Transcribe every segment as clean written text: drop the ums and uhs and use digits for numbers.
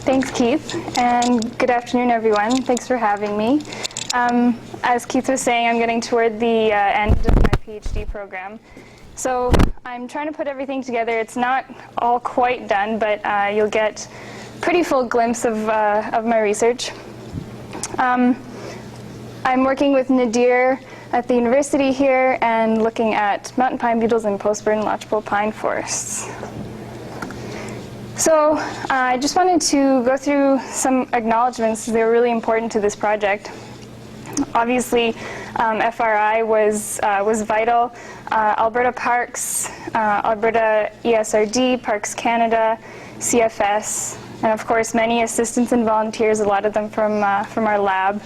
Thanks, Keith, and good afternoon, everyone. Thanks for having me. As Keith was saying, I'm getting toward the end of my PhD program. So I'm trying to put everything together. It's not all quite done, but you'll get a pretty full glimpse of my research. I'm working with Nadir at the university here and looking at mountain pine beetles and post-burn lodgepole pine forests. So I just wanted to go through some acknowledgements. They were really important to this project. Obviously, FRI was vital. Alberta Parks, Alberta ESRD, Parks Canada, CFS, and of course many assistants and volunteers, a lot of them from our lab.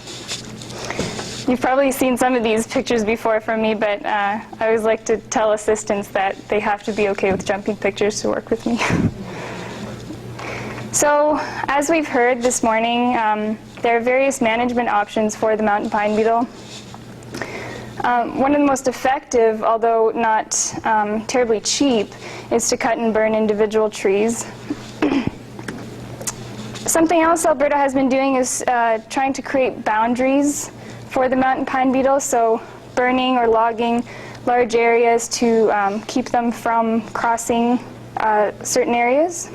You've probably seen some of these pictures before from me, but I always like to tell assistants that they have to be okay with jumping pictures to work with me. So, as we've heard this morning, there are various management options for the mountain pine beetle. One of the most effective, although not terribly cheap, is to cut and burn individual trees. Something else Alberta has been doing is trying to create boundaries for the mountain pine beetle, so burning or logging large areas to keep them from crossing certain areas.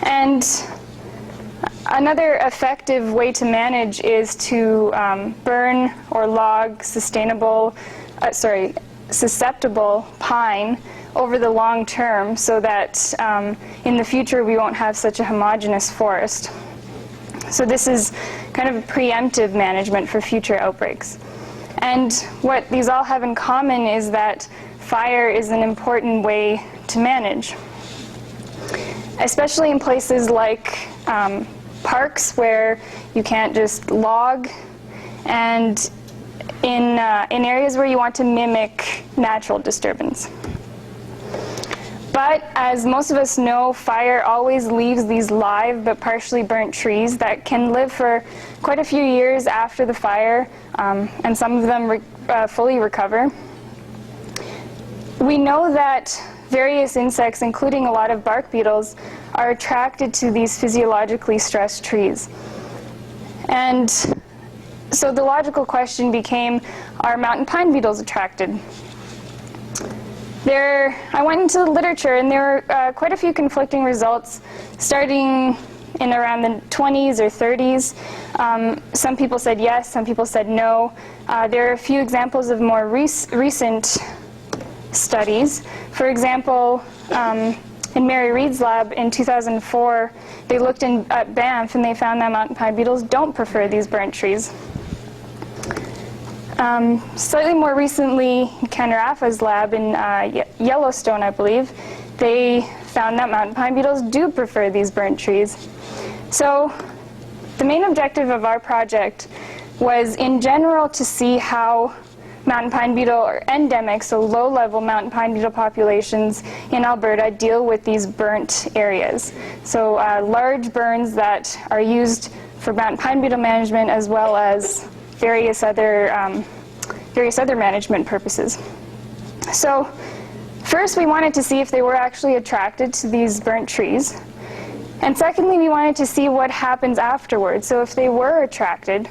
And another effective way to manage is to burn or log susceptible pine over the long term, so that in the future we won't have such a homogeneous forest. So this is kind of a preemptive management for future outbreaks. And what these all have in common is that fire is an important way to manage, especially in places like parks where you can't just log, and in areas where you want to mimic natural disturbance. But as most of us know, fire always leaves these live but partially burnt trees that can live for quite a few years after the fire, and some of them fully recover. We know that various insects, including a lot of bark beetles, are attracted to these physiologically stressed trees. And so the logical question became, are mountain pine beetles attracted? I went into the literature, and there were quite a few conflicting results, starting in around the 20s or 30s. Some people said yes, some people said no. There are a few examples of more recent studies. For example, in Mary Reed's lab in 2004, they looked at Banff, and they found that mountain pine beetles don't prefer these burnt trees. Slightly more recently, in Canarafa's lab in Yellowstone, I believe, they found that mountain pine beetles do prefer these burnt trees. So the main objective of our project was, in general, to see how mountain pine beetle, or endemic, so low-level mountain pine beetle populations in Alberta deal with these burnt areas. So large burns that are used for mountain pine beetle management, as well as various other management purposes. So first, we wanted to see if they were actually attracted to these burnt trees. And secondly, we wanted to see what happens afterwards. So if they were attracted,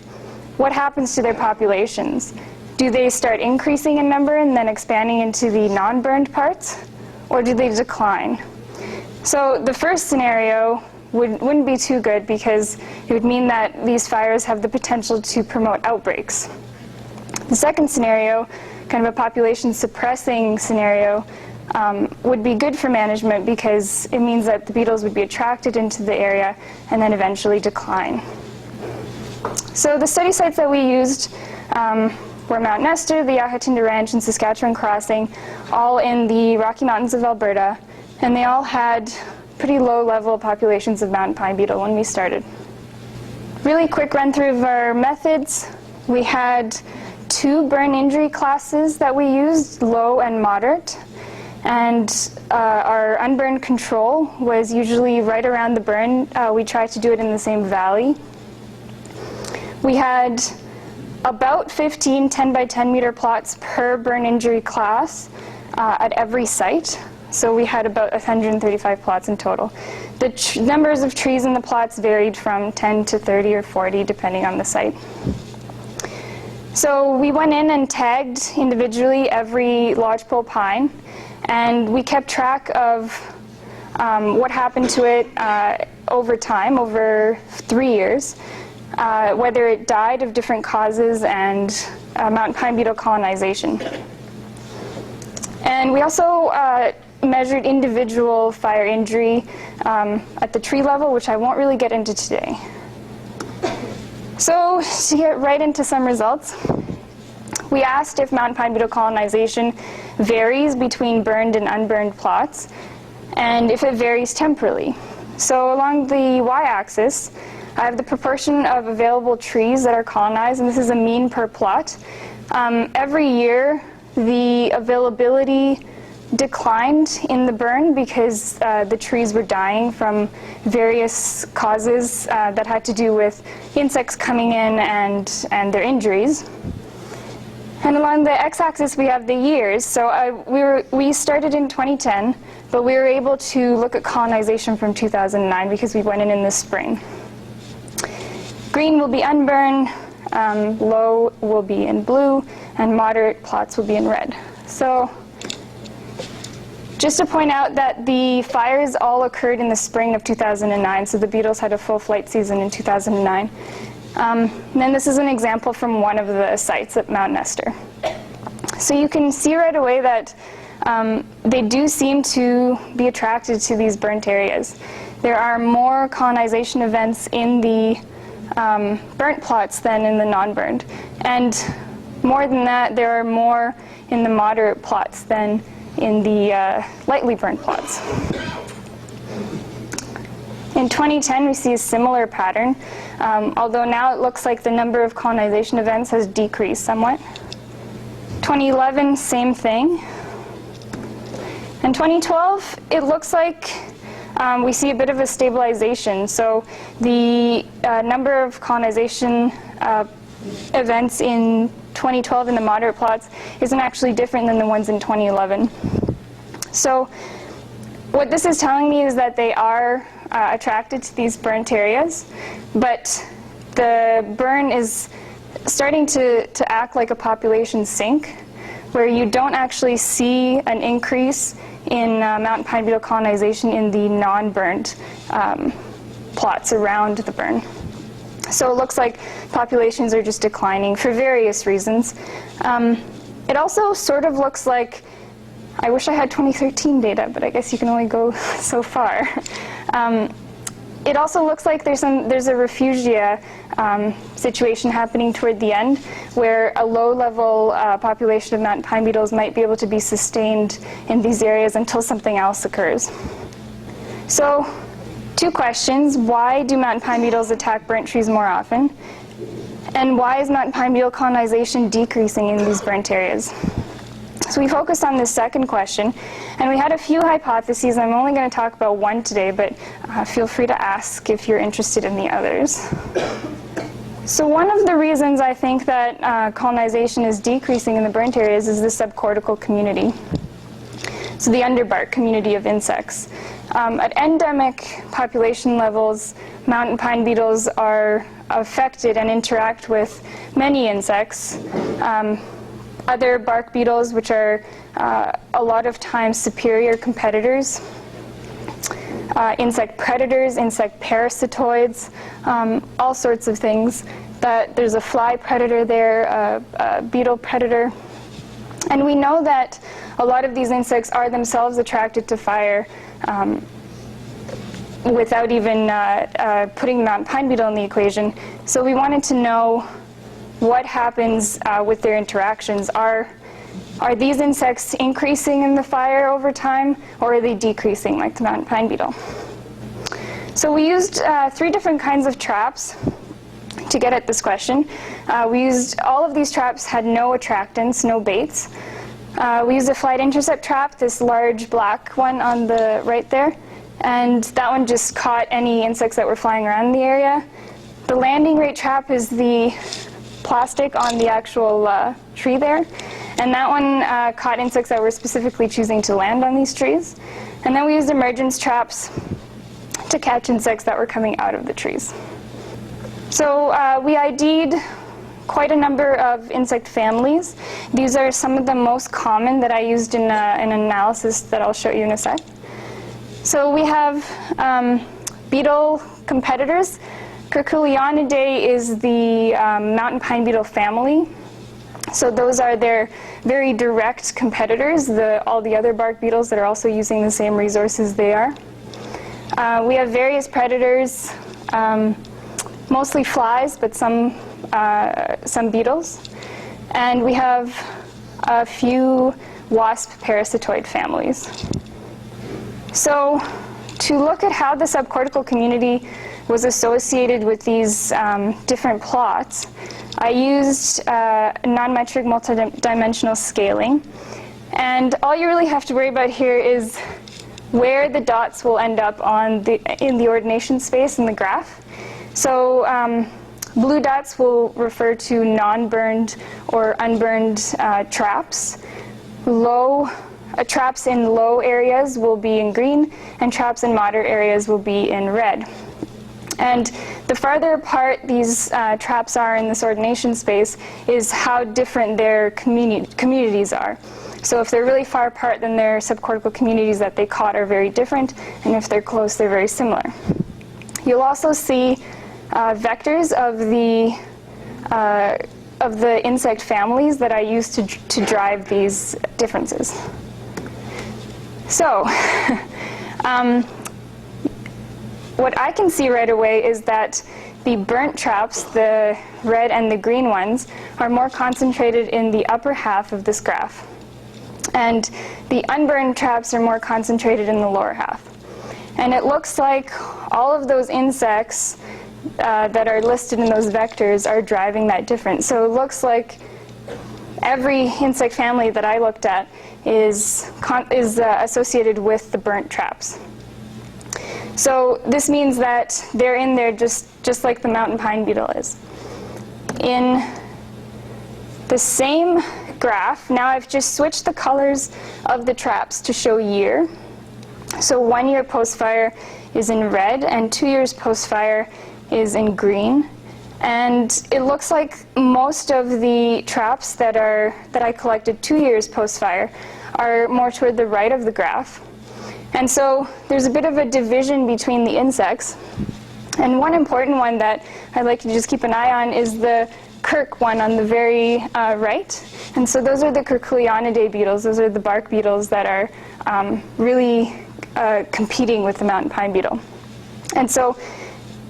what happens to their populations? Do they start increasing in number and then expanding into the non-burned parts, or do they decline? So the first scenario wouldn't be too good, because it would mean that these fires have the potential to promote outbreaks. The second scenario, kind of a population suppressing scenario, would be good for management, because it means that the beetles would be attracted into the area and then eventually decline. So the study sites that we used were Mount Nestor, the Yahatinda Ranch, and Saskatchewan Crossing, all in the Rocky Mountains of Alberta, and they all had pretty low-level populations of mountain pine beetle when we started. Really quick run-through of our methods. We had 2 burn injury classes that we used, low and moderate, and our unburned control was usually right around the burn. We tried to do it in the same valley. We had about 15 10 by 10 meter plots per burn injury class at every site. So we had about 135 plots in total. The numbers of trees in the plots varied from 10 to 30 or 40, depending on the site. So we went in and tagged individually every lodgepole pine, and we kept track of what happened to it over time, over 3 years, whether it died of different causes, and mountain pine beetle colonization. And we also measured individual fire injury at the tree level, which I won't really get into today. So to get right into some results, we asked if mountain pine beetle colonization varies between burned and unburned plots, and if it varies temporally. So along the y-axis, I have the proportion of available trees that are colonized, and this is a mean per plot. Every year, the availability declined in the burn because the trees were dying from various causes that had to do with insects coming in and their injuries. And along the x-axis, we have the years. So we started in 2010, but we were able to look at colonization from 2009 because we went in the spring. Green will be unburned, low will be in blue, and moderate plots will be in red. So just to point out that the fires all occurred in the spring of 2009, so the beetles had a full flight season in 2009. And then this is an example from one of the sites at Mount Nestor. So you can see right away that they do seem to be attracted to these burnt areas. There are more colonization events in the burnt plots than in the non-burned. And more than that, there are more in the moderate plots than in the lightly burnt plots. In 2010, we see a similar pattern, although now it looks like the number of colonization events has decreased somewhat. 2011, same thing. In 2012, it looks like we see a bit of a stabilization. So the number of colonization events in 2012 in the moderate plots isn't actually different than the ones in 2011. So what this is telling me is that they are attracted to these burnt areas, but the burn is starting to act like a population sink, where you don't actually see an increase in mountain pine beetle colonization in the non-burned plots around the burn. So it looks like populations are just declining for various reasons. It also sort of looks like, I wish I had 2013 data, but I guess you can only go so far. It also looks like there's a refugia situation happening toward the end, where a low-level population of mountain pine beetles might be able to be sustained in these areas until something else occurs. So, two questions. Why do mountain pine beetles attack burnt trees more often? And why is mountain pine beetle colonization decreasing in these burnt areas? So we focused on this second question, and we had a few hypotheses. I'm only going to talk about one today, but feel free to ask if you're interested in the others. So one of the reasons I think that colonization is decreasing in the burnt areas is the subcortical community. So the underbark community of insects. At endemic population levels, mountain pine beetles are affected and interact with many insects. Other bark beetles, which are a lot of times superior competitors, insect predators, insect parasitoids, all sorts of things. There's a fly predator there, a beetle predator. And we know that a lot of these insects are themselves attracted to fire without even putting the mountain pine beetle in the equation. So we wanted to know what happens with their interactions. Are these insects increasing in the fire over time, or are they decreasing like the mountain pine beetle? So we used 3 different kinds of traps to get at this question. All of these traps had no attractants, no baits. We used a flight intercept trap, this large black one on the right there, and that one just caught any insects that were flying around in the area. The landing rate trap is the plastic on the actual tree there, And that one caught insects that were specifically choosing to land on these trees. And then we used emergence traps to catch insects that were coming out of the trees. So we ID'd quite a number of insect families. These are some of the most common that I used in an analysis that I'll show you in a sec. So we have beetle competitors. Curculionidae is the mountain pine beetle family. So those are their very direct competitors, all the other bark beetles that are also using the same resources they are. We have various predators, mostly flies, but some beetles. And we have a few wasp parasitoid families. So to look at how the subcortical community was associated with these different plots, I used non-metric multidimensional scaling. And all you really have to worry about here is where the dots will end up in the ordination space in the graph. So blue dots will refer to non-burned or unburned traps. Traps in low areas will be in green, and traps in moderate areas will be in red. And the farther apart these traps are in this ordination space is how different their communities are. So if they're really far apart, then their subcortical communities that they caught are very different, and if they're close, they're very similar. You'll also see vectors of the insect families that I used to drive these differences. So, what I can see right away is that the burnt traps, the red and the green ones, are more concentrated in the upper half of this graph. And the unburned traps are more concentrated in the lower half. And it looks like all of those insects that are listed in those vectors are driving that difference. So it looks like every insect family that I looked at is associated with the burnt traps. So this means that they're in there just like the mountain pine beetle is. In the same graph, now I've just switched the colors of the traps to show year. So 1 year post-fire is in red, and 2 years post-fire is in green. And it looks like most of the traps that I collected 2 years post-fire are more toward the right of the graph. And so there's a bit of a division between the insects. And one important one that I'd like to just keep an eye on is the Kirk one on the very right. And so those are the Curculionidae beetles. Those are the bark beetles that are really competing with the mountain pine beetle. And so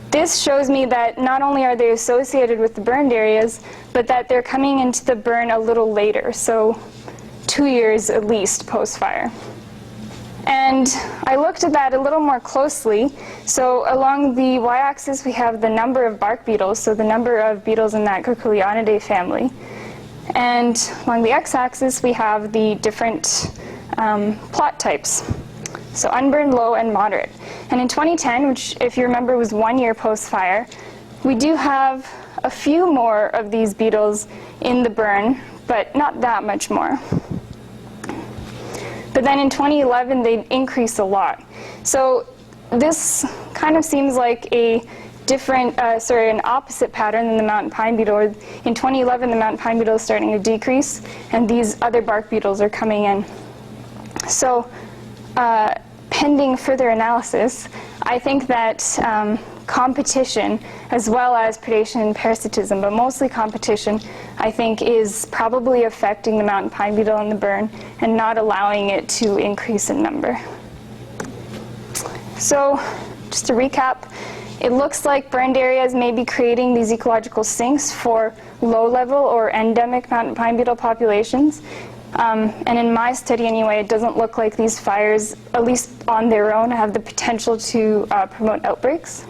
this shows me that not only are they associated with the burned areas, but that they're coming into the burn a little later, so 2 years at least post-fire. And I looked at that a little more closely. So along the y-axis we have the number of bark beetles, so the number of beetles in that Curculionidae family. And along the x-axis we have the different plot types. So unburned, low, and moderate. And in 2010, which if you remember was 1 year post-fire, we do have a few more of these beetles in the burn, but not that much more. But then in 2011, they increased a lot. So this kind of seems like a different, an opposite pattern than the mountain pine beetle. In 2011, the mountain pine beetle is starting to decrease, and these other bark beetles are coming in. So pending further analysis, I think that competition, as well as predation and parasitism, but mostly competition, I think is probably affecting the mountain pine beetle in the burn and not allowing it to increase in number. So just to recap, it looks like burned areas may be creating these ecological sinks for low-level or endemic mountain pine beetle populations. And in my study anyway, it doesn't look like these fires, at least on their own, have the potential to promote outbreaks.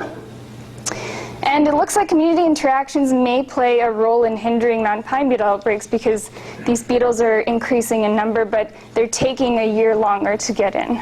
And it looks like community interactions may play a role in hindering mountain pine beetle outbreaks because these beetles are increasing in number, but they're taking a year longer to get in.